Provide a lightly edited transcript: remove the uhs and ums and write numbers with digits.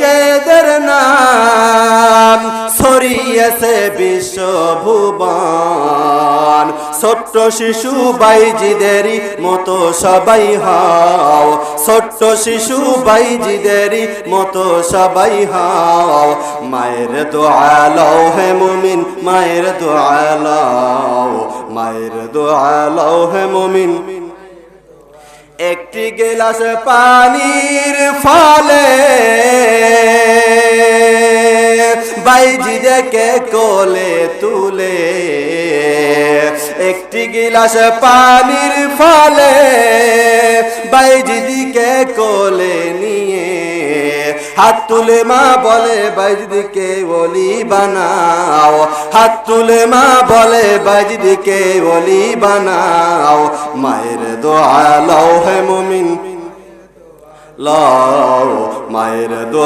যেদের নাম ছড়িয়েছে বিশ্বভুবন, ছোট্ট শিশু বাইজিদেরই মতো সবাই হও, ছোট্ট শিশু বাইজিদেরই মতো সবাই হও। মায়ের দোয়া লও হে মুমিন, মায়ের দোয়া লও, মায়ের দোয়া লও হে মুমিন। একটি গিলাস পানির ফলে বাইজিদেরকে কোলে তুলে, একটি গিলাস পানির ফলে বাইজিদিকে কোলে নিয়ে হাত তুলে মা বলে বাইজিদিকে ওলি বানাও, হাত তুলে মা বলে বাইজিদিকে ওলি বানাও। মায়ের দোয়া লও হে মুমিন, লও মায়ের দোয়া।